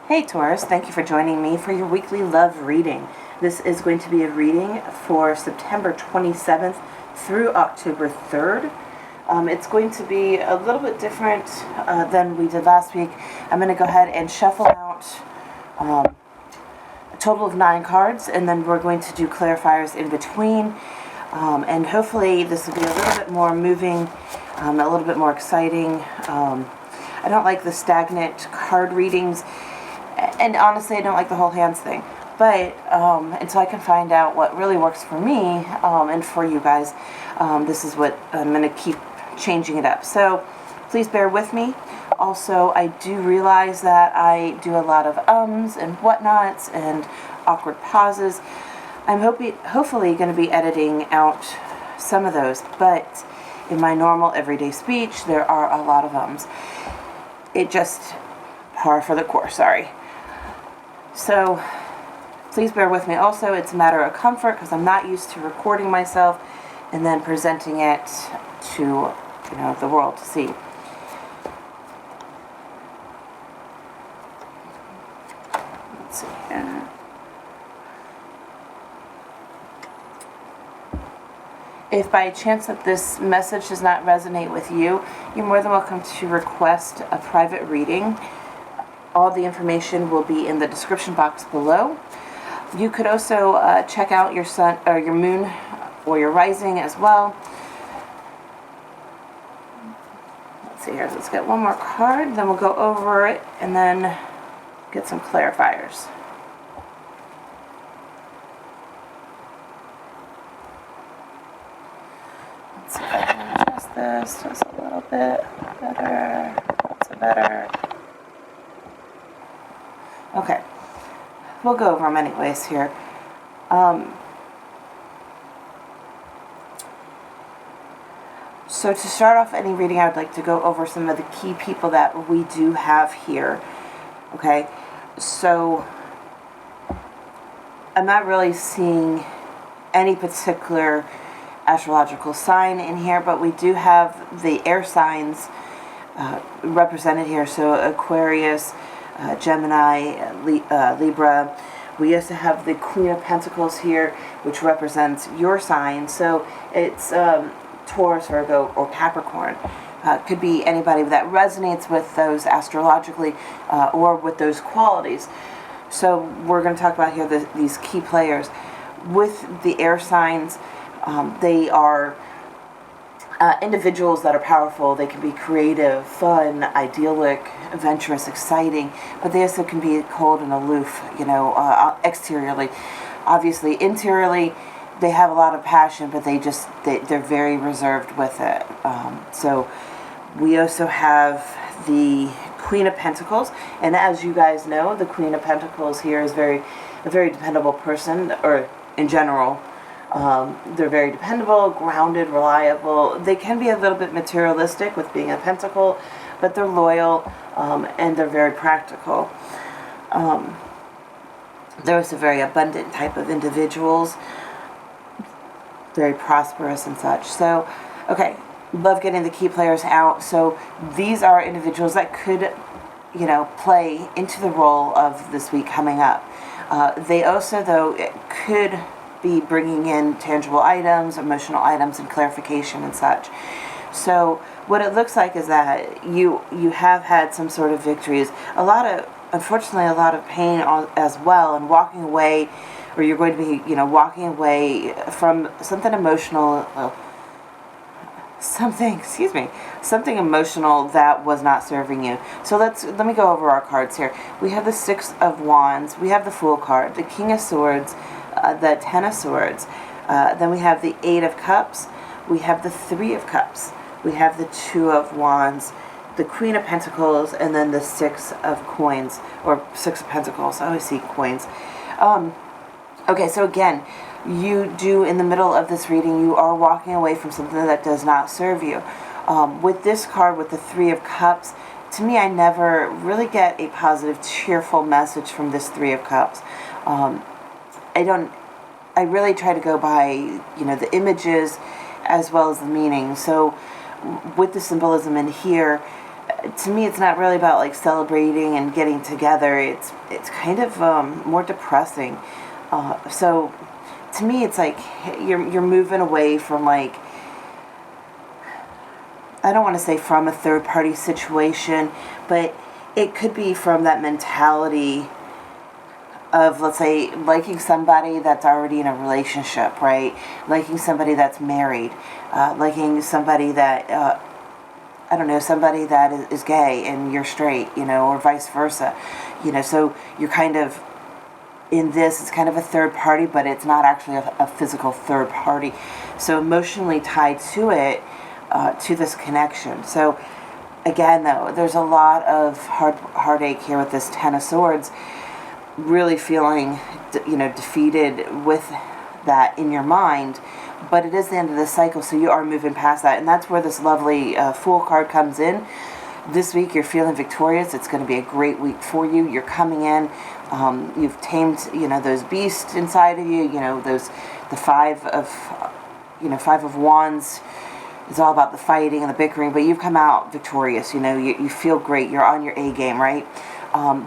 Hey Taurus, thank you for joining me for your weekly love reading. This is going to be a reading for September 27th through October 3rd. It's going to be a little bit different than we did last week. I'm going to go ahead and shuffle out a total of 9 cards, and then we're going to do clarifiers in between. And hopefully this will be a little bit more moving, a little bit more exciting. I don't like the stagnant card readings. And honestly, I don't like the whole hands thing. But until I can find out what really works for me and for you guys, this is what I'm going to keep changing it up. So please bear with me. Also, I do realize that I do a lot of ums and whatnots and awkward pauses. I'm hopefully going to be editing out some of those. But in my normal everyday speech, there are a lot of ums. It just par for the course, sorry. So please bear with me. Also, it's a matter of comfort because I'm not used to recording myself and then presenting it to the world to see. Let's see here. If by chance that this message does not resonate with you, you're more than welcome to request a private reading. All the information will be in the description box below. You could also check out your sun or your moon or your rising as well. Let's see here. Let's get one more card, then we'll go over it and then get some clarifiers. Let's see if I can adjust this just a little bit better. That's better. Okay, we'll go over them anyways here. So to start off any reading, I would like to go over some of the key people that we do have here. Okay, so I'm not really seeing any particular astrological sign in here, but we do have the air signs represented here. So Aquarius, Gemini, Libra. We also have the Queen of Pentacles here, which represents your sign. So it's Taurus, Virgo, or Capricorn. Could be anybody that resonates with those astrologically or with those qualities. So we're going to talk about here these key players. With the air signs, they are individuals that are powerful. They can be creative, fun, idyllic, adventurous, exciting, but they also can be cold and aloof, exteriorly. Obviously, interiorly, they have a lot of passion, but they're very reserved with it. So we also have the Queen of Pentacles, and as you guys know, the Queen of Pentacles here is a very dependable person, or in general. They're very dependable, grounded, reliable. They can be a little bit materialistic with being a pentacle, but they're loyal and they're very practical. They're also very abundant type of individuals, very prosperous and such. So, okay, love getting the key players out. So these are individuals that could, play into the role of this week coming up. They also, though, could be bringing in tangible items, emotional items, and clarification and such. So what it looks like is that you have had some sort of victories, unfortunately a lot of pain as well, and walking away, or you're going to be walking away from something emotional, something emotional that was not serving you. So let me go over our cards here. We have the Six of Wands, we have the Fool card, the King of Swords, the Ten of Swords, then we have the Eight of Cups, we have the Three of Cups, we have the Two of Wands, the Queen of Pentacles, and then the Six of Coins, or Six of Pentacles. I always see coins. Okay, so again, you do, in the middle of this reading, you are walking away from something that does not serve you. With this card, with the Three of Cups, to me, I never really get a positive, cheerful message from this Three of Cups. I really try to go by, the images as well as the meaning. So with the symbolism in here, to me, it's not really about like celebrating and getting together. It's kind of more depressing. So to me, it's like you're moving away from like, I don't want to say from a third party situation, but it could be from that mentality of, let's say, liking somebody that's already in a relationship, right? Liking somebody that's married, liking somebody that, I don't know, somebody that is gay and you're straight, you know, or vice versa. You know, so you're kind of in this, it's kind of a third party, but it's not actually a physical third party. So emotionally tied to it, to this connection. So again, though, there's a lot of heartache here with this Ten of Swords, really feeling, you know, defeated with that in your mind. But it is the end of the cycle, so you are moving past that. And that's where this lovely Fool card comes in. This week you're feeling victorious. It's going to be a great week for you. You're coming in. You've tamed, you know, those beasts inside of you. You know, the Five of Wands is all about the fighting and the bickering, but you've come out victorious. You know, you feel great. You're on your A game, right?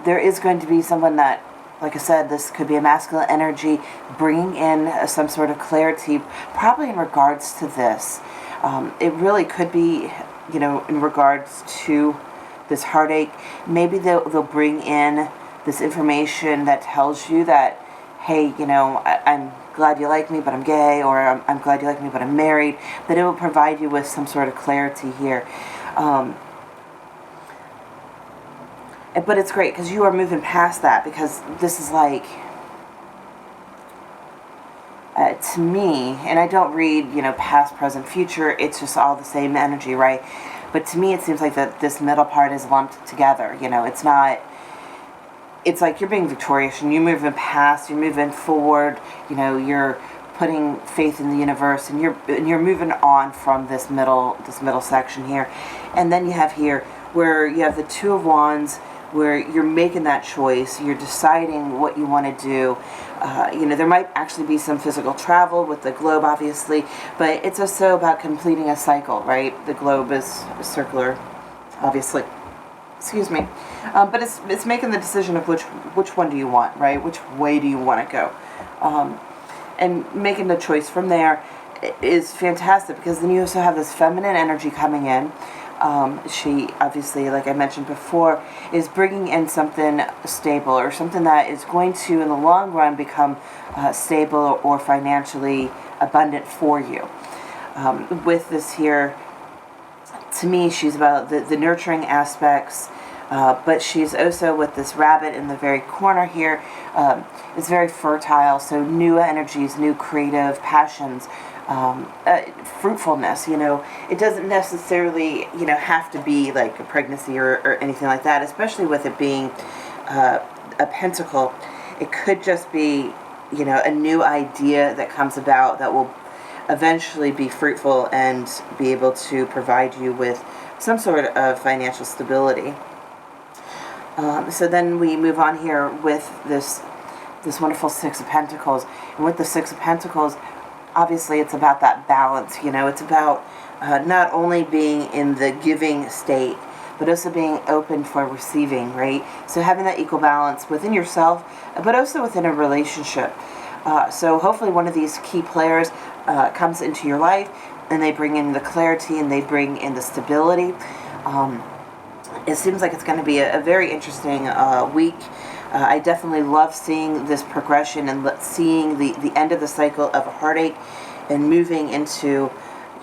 There is going to be someone that, like I said, this could be a masculine energy bringing in some sort of clarity, probably in regards to this. It really could be, you know, in regards to this heartache. Maybe they'll bring in this information that tells you that, hey, you know, I'm glad you like me, but I'm gay, or I'm glad you like me, but I'm married. But it will provide you with some sort of clarity here. But it's great because you are moving past that, because this is like, to me, and I don't read, you know, past, present, future, it's just all the same energy, right? But to me, it seems like that this middle part is lumped together. You know, it's not, it's like you're being victorious and you're moving past, you're moving forward, you know, you're putting faith in the universe, and you're moving on from this middle section here. And then you have here where you have the Two of Wands, where you're making that choice, you're deciding what you want to do. You know, there might actually be some physical travel with the globe, obviously, but it's also about completing a cycle, right? The globe is circular, obviously. Excuse me. But it's making the decision of which one do you want, right? Which way do you want to go? And making the choice from there is fantastic, because then you also have this feminine energy coming in. She obviously, like I mentioned before, is bringing in something stable, or something that is going to, in the long run, become stable or financially abundant for you. With this here, to me, she's about the nurturing aspects, but she's also, with this rabbit in the very corner here, is very fertile, so new energies, new creative passions, fruitfulness. You know, it doesn't necessarily, you know, have to be like a pregnancy or anything like that, especially with it being a pentacle. It could just be, you know, a new idea that comes about that will eventually be fruitful and be able to provide you with some sort of financial stability. So then we move on here with this wonderful Six of Pentacles. And with the Six of Pentacles, obviously it's about that balance. You know, it's about not only being in the giving state, but also being open for receiving, right? So having that equal balance within yourself, but also within a relationship. So hopefully one of these key players comes into your life, and they bring in the clarity, and they bring in the stability. It seems like it's going to be a very interesting week. I definitely love seeing this progression, and seeing the end of the cycle of a heartache, and moving into,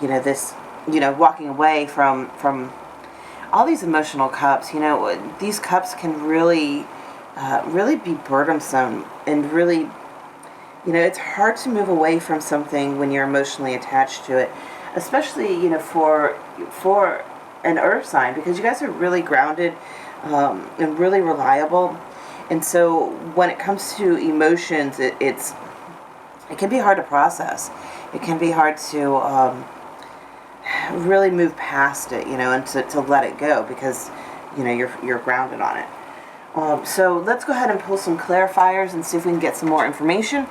you know, this, you know, walking away from all these emotional cups. You know, these cups can really be burdensome, and really, you know, it's hard to move away from something when you're emotionally attached to it, especially, you know, for an earth sign, because you guys are really grounded and really reliable. And so when it comes to emotions, it can be hard to process. It can be hard to really move past it, you know, and to let it go, because, you know, you're grounded on it. So let's go ahead and pull some clarifiers and see if we can get some more information.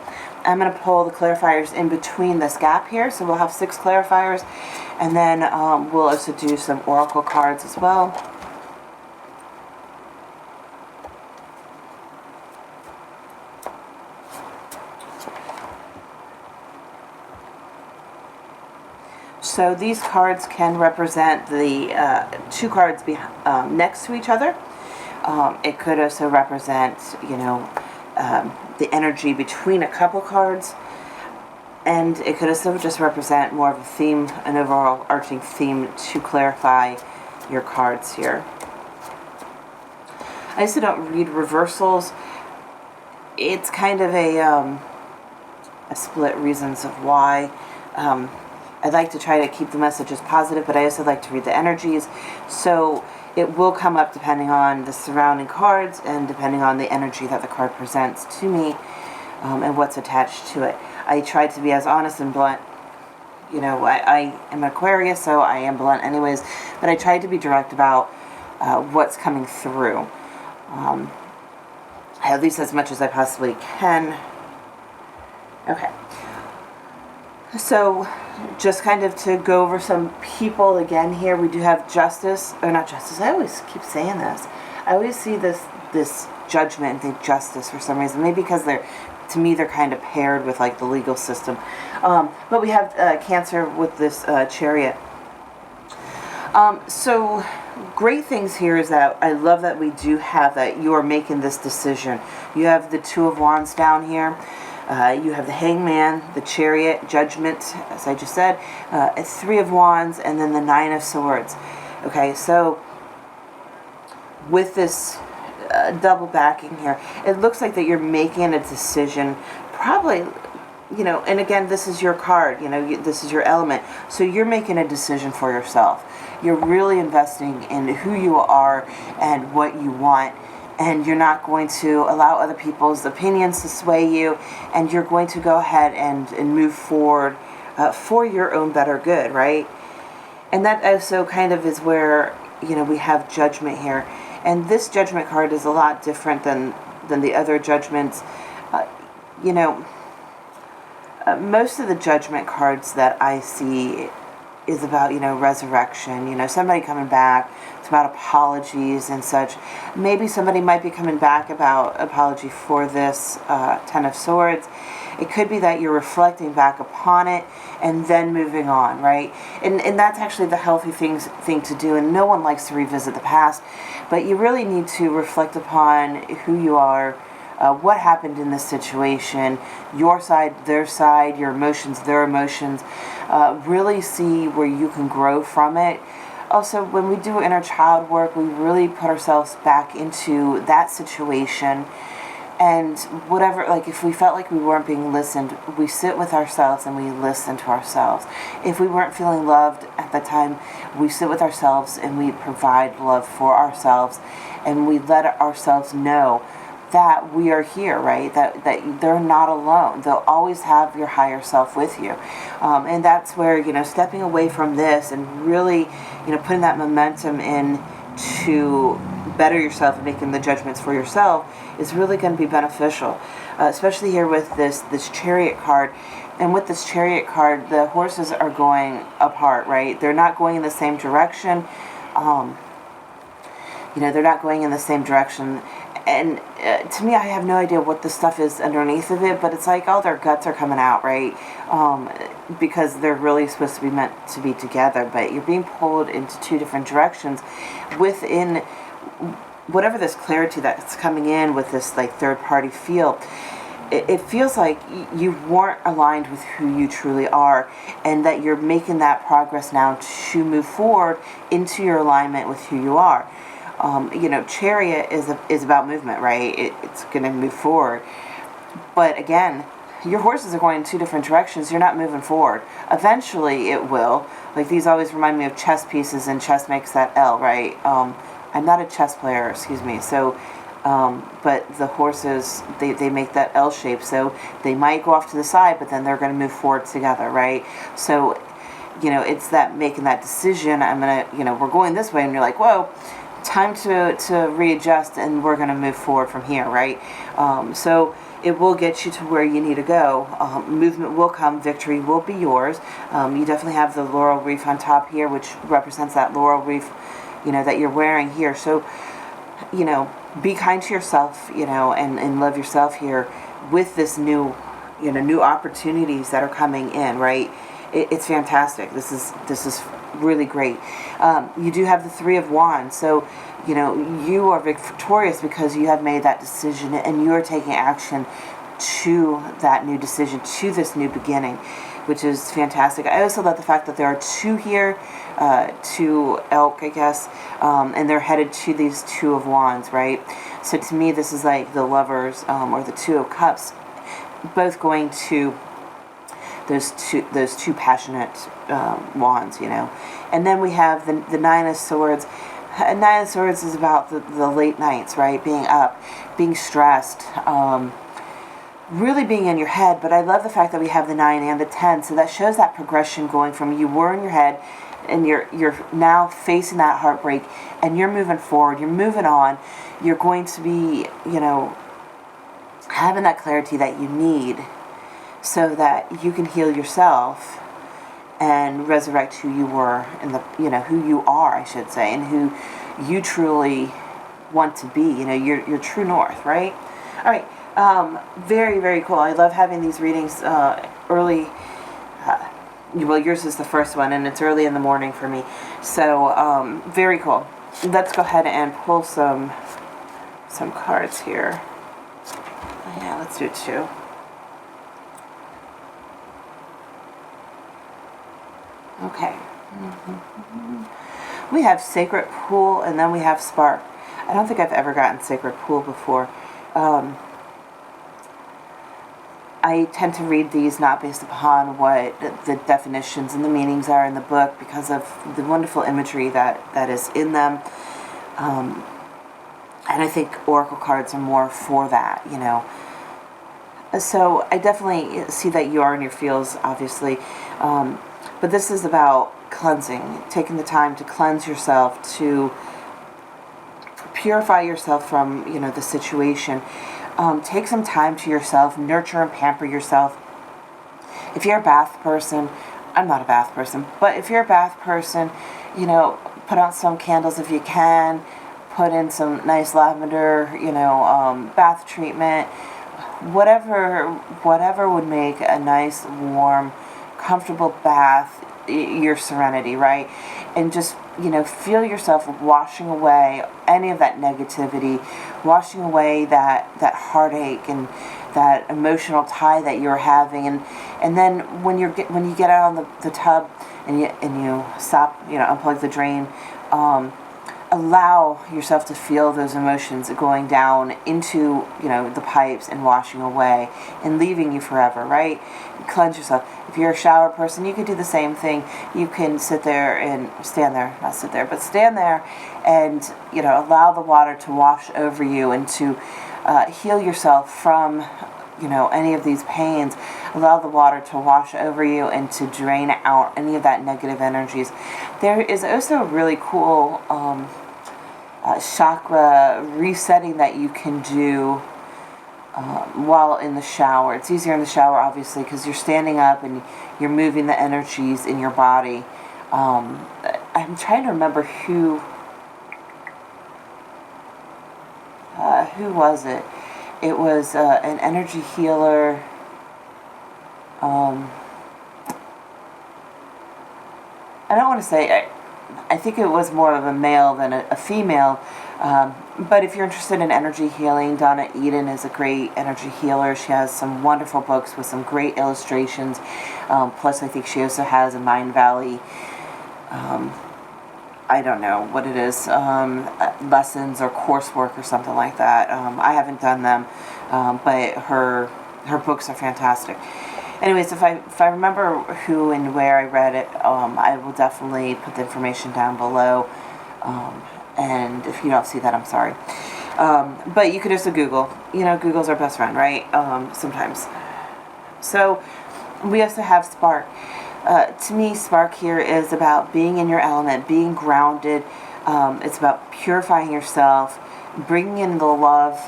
I'm going to pull the clarifiers in between this gap here, so we'll have 6 clarifiers, and then we'll also do some oracle cards as well. So these cards can represent the two cards next to each other. It could also represent, the energy between a couple cards. And it could also just represent more of a theme, an overall arching theme to clarify your cards here. I also don't read reversals. It's kind of a split reasons of why. I like to try to keep the messages positive, but I also like to read the energies. So it will come up depending on the surrounding cards and depending on the energy that the card presents to me, and what's attached to it. I try to be as honest and blunt. I am Aquarius, so I am blunt anyways, but I try to be direct about what's coming through. At least as much as I possibly can. Okay. So, just kind of to go over some people again here, we do have Justice, or not Justice, I always keep saying this. I always see this Judgment and think Justice for some reason. Maybe because to me, they're kind of paired with like the legal system. But we have Cancer with this Chariot. So great things here is that I love that we do have that you are making this decision. You have the Two of Wands down here. You have the Hangman, the Chariot, Judgment, as I just said, Three of Wands, and then the Nine of Swords. Okay, so with this double backing here, it looks like that you're making a decision, probably, and again, this is your card, this is your element, so you're making a decision for yourself. You're really investing in who you are and what you want, and you're not going to allow other people's opinions to sway you, and you're going to go ahead and move forward for your own better good, right? And that also kind of is where, we have Judgment here. And this Judgment card is a lot different than the other Judgments. Most of the Judgment cards that I see is about, resurrection, somebody coming back. It's about apologies and such. Maybe somebody might be coming back about apology for this Ten of Swords. It could be that you're reflecting back upon it and then moving on, right? And that's actually the healthy thing to do, and no one likes to revisit the past, but you really need to reflect upon who you are, what happened in this situation, your side, their side, your emotions, their emotions. Really see where you can grow from it. Also, when we do inner child work, we really put ourselves back into that situation. And whatever, like if we felt like we weren't being listened, we sit with ourselves and we listen to ourselves. If we weren't feeling loved at the time, we sit with ourselves and we provide love for ourselves. And we let ourselves know that we are here, right? That they're not alone. They'll always have your higher self with you. And that's where, stepping away from this and really, putting that momentum in to better yourself and making the judgments for yourself is really going to be beneficial, especially here with this Chariot card. And with this Chariot card, the horses are going apart, right? They're not going in the same direction. They're not going in the same direction. And to me, I have no idea what the stuff is underneath of it, but it's like, oh, their guts are coming out, right? Because they're really supposed to be meant to be together, but you're being pulled into two different directions within whatever this clarity that's coming in with this like third party feel. It feels like you weren't aligned with who you truly are, and that you're making that progress now to move forward into your alignment with who you are. Chariot is about movement, right? It's going to move forward. But again, your horses are going in two different directions. You're not moving forward. Eventually it will. Like these always remind me of chess pieces, and chess makes that L, right? I'm not a chess player, excuse me. So, but the horses, they make that L shape. So they might go off to the side, but then they're going to move forward together, right? So, it's that making that decision. I'm going to, we're going this way, and you're like, whoa, time to readjust, and we're going to move forward from here, right? So it will get you to where you need to go. Movement will come. Victory will be yours. You definitely have the laurel wreath on top here, which represents that laurel wreath, that you're wearing here. So, be kind to yourself, and love yourself here with this new, new opportunities that are coming in, right? it's fantastic. This is really great. You do have the Three of Wands, so you are victorious because you have made that decision and you are taking action to that new decision, to this new beginning, which is fantastic. I also love the fact that there are two here, two elk, I guess, and they're headed to these Two of Wands, right? So to me, this is like the Lovers, or the Two of Cups, both going to those two passionate wands, And then we have the Nine of Swords. Nine of Swords is about the late nights, right? Being up, being stressed, really being in your head. But I love the fact that we have the 9 and the 10, so that shows that progression going from you were in your head and you're now facing that heartbreak and you're moving forward, you're moving on, you're going to be, having that clarity that you need so that you can heal yourself and resurrect who you were and who you are, I should say, and who you truly want to be, your true north, right? All right. Very, very cool. I love having these readings early. Well, yours is the first one, and it's early in the morning for me. So, very cool. Let's go ahead and pull some cards here. Yeah, let's do 2. Okay. We have Sacred Pool, and then we have Spark. I don't think I've ever gotten Sacred Pool before. I tend to read these not based upon what the definitions and the meanings are in the book because of the wonderful imagery that is in them. And I think oracle cards are more for that, So I definitely see that you are in your fields, obviously. But this is about cleansing, taking the time to cleanse yourself, to purify yourself from, the situation. Take some time to yourself, nurture and pamper yourself. If you're a bath person, I'm not a bath person, but if you're a bath person, put out some candles if you can, put in some nice lavender, bath treatment, whatever would make a nice, warm, comfortable bath your serenity, right? And just, feel yourself washing away any of that negativity, washing away that heartache and that emotional tie that you're having, and then when you get out on the tub and you stop, unplug the drain, allow yourself to feel those emotions going down into, the pipes and washing away and leaving you forever, right? Cleanse yourself. If you're a shower person, you could do the same thing. You can stand there and, stand there and, allow the water to wash over you and to heal yourself from, any of these pains. Allow the water to wash over you and to drain out any of that negative energies. There is also a really cool chakra resetting that you can do while in the shower. It's easier in the shower, obviously, because you're standing up and you're moving the energies in your body. I'm trying to remember who was it? It was an energy healer. I don't want to say, I think it was more of a male than a female. But if you're interested in energy healing, Donna Eden is a great energy healer. She has some wonderful books with some great illustrations. Plus, I think she also has a Mind Valley, I don't know what it is, lessons or coursework or something like that. I haven't done them, but her books are fantastic. Anyways, if I remember who and where I read it, I will definitely put the information down below. And if you don't see that, I'm sorry. But you could also Google. Google's our best friend, right? Sometimes. So we also have Spark. To me, Spark here is about being in your element, being grounded. It's about purifying yourself, bringing in the love,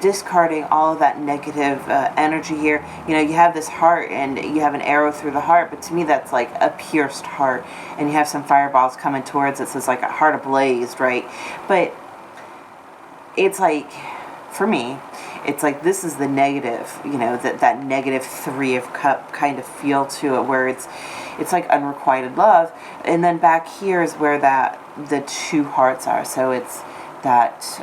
discarding all of that negative energy here. You have this heart and you have an arrow through the heart, but to me that's like a pierced heart, and you have some fireballs coming towards it, so it's like a heart ablaze, right? But it's like for me, it's like this is the negative, that negative 3 of cup kind of feel to it, where it's like unrequited love. And then back here is where the 2 hearts are. So it's that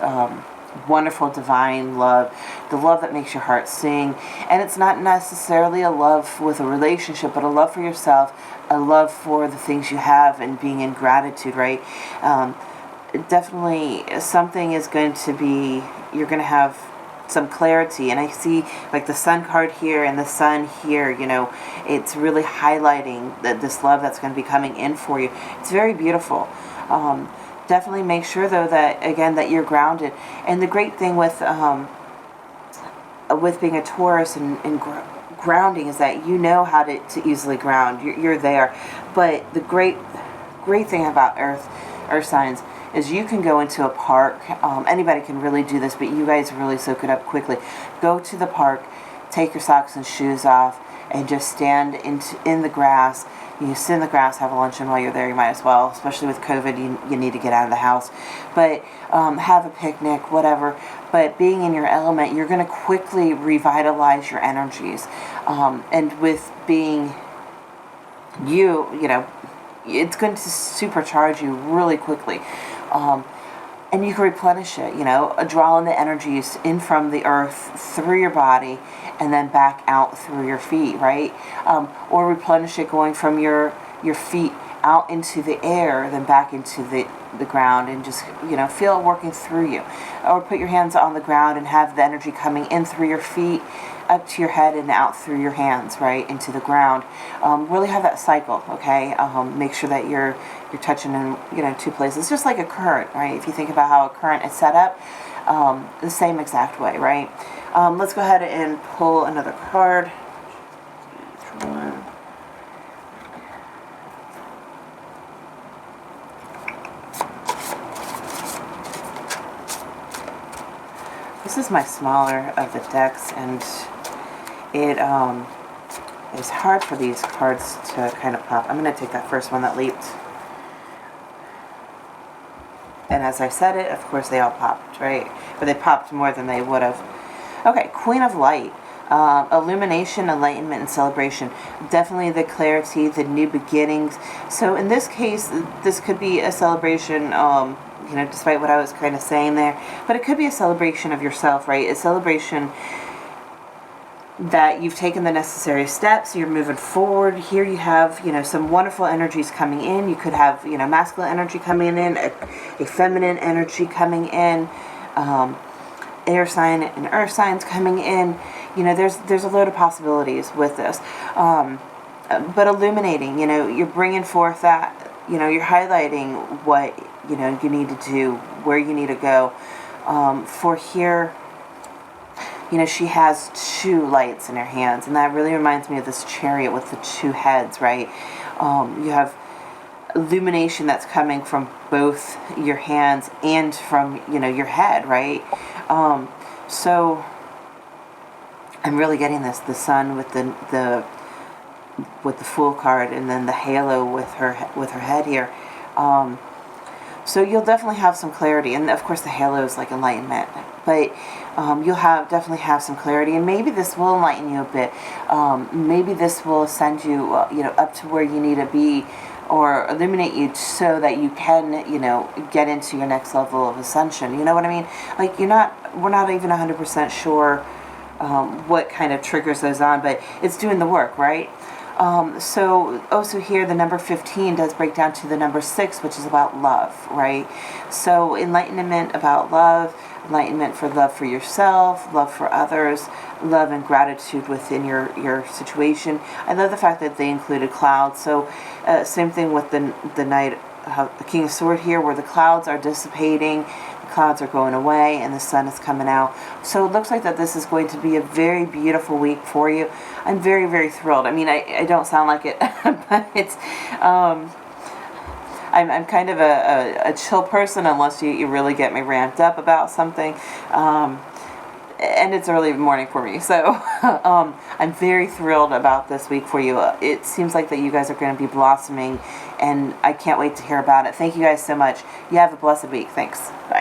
wonderful divine love, the love that makes your heart sing. And it's not necessarily a love with a relationship, but a love for yourself, a love for the things you have, and being in gratitude, right? Definitely something is going to be, you're going to have some clarity. And I see like the sun card here and the sun here, it's really highlighting this love that's going to be coming in for you. It's very beautiful. Definitely make sure though that, again, that you're grounded. And the great thing with being a Taurus and grounding is that you know how to easily ground. You're there. But the great thing about earth signs is you can go into a park. Anybody can really do this, but you guys really soak it up quickly. Go to the park, take your socks and shoes off, and just stand in the grass. You sit in the grass, have a luncheon while you're there. You might as well, especially with COVID. You need to get out of the house. But have a picnic, whatever. But being in your element, you're going to quickly revitalize your energies. And with being it's going to supercharge you really quickly. And you can replenish it, drawing the energies in from the earth through your body and then back out through your feet, right? Or replenish it going from your feet out into the air, then back into the ground, and just, feel it working through you. Or put your hands on the ground and have the energy coming in through your feet, up to your head and out through your hands, right, into the ground. Really have that cycle, okay? Make sure that you're touching in, 2 places, just like a current, right? If you think about how a current is set up, the same exact way, right? Let's go ahead and pull another card. One. This is my smaller of the decks, and it's hard for these cards to kind of pop. I'm going to take that first one that leaped. And as I said it, of course they all popped, right? But they popped more than they would have. Okay, Queen of Light. Illumination, enlightenment, and celebration. Definitely the clarity, the new beginnings. So in this case, this could be a celebration, despite what I was kind of saying there. But it could be a celebration of yourself, right? A celebration that you've taken the necessary steps, you're moving forward. Here you have, some wonderful energies coming in. You could have, masculine energy coming in, a feminine energy coming in, air sign and earth signs coming in. There's a load of possibilities with this. But illuminating, you're bringing forth that, you're highlighting what, you need to do, where you need to go. For here, she has 2 lights in her hands, and that really reminds me of this chariot with the 2 heads, right? You have illumination that's coming from both your hands and from, your head, right? So I'm really getting this, the sun with the Fool card, and then the halo with her head here. So you'll definitely have some clarity, and of course the halo is like enlightenment, but you'll definitely have some clarity, and maybe this will enlighten you a bit. Maybe this will send you, up to where you need to be, or illuminate you so that you can, get into your next level of ascension. You know what I mean? Like we're not even 100% sure what kind of triggers those on, but it's doing the work, right? So also here the number 15 does break down to the number 6, which is about love, right? So enlightenment about love, enlightenment for love for yourself, love for others, love and gratitude within your situation. I love the fact that they included clouds. So same thing with the Knight, the King of Swords here, where the clouds are dissipating, clouds are going away, and the sun is coming out. So it looks like that this is going to be a very beautiful week for you. I'm very, very thrilled. I mean, I don't sound like it, but it's, I'm kind of a chill person unless you really get me ramped up about something. And it's early morning for me, so I'm very thrilled about this week for you. It seems like that you guys are going to be blossoming, and I can't wait to hear about it. Thank you guys so much. You have a blessed week. Thanks. Bye.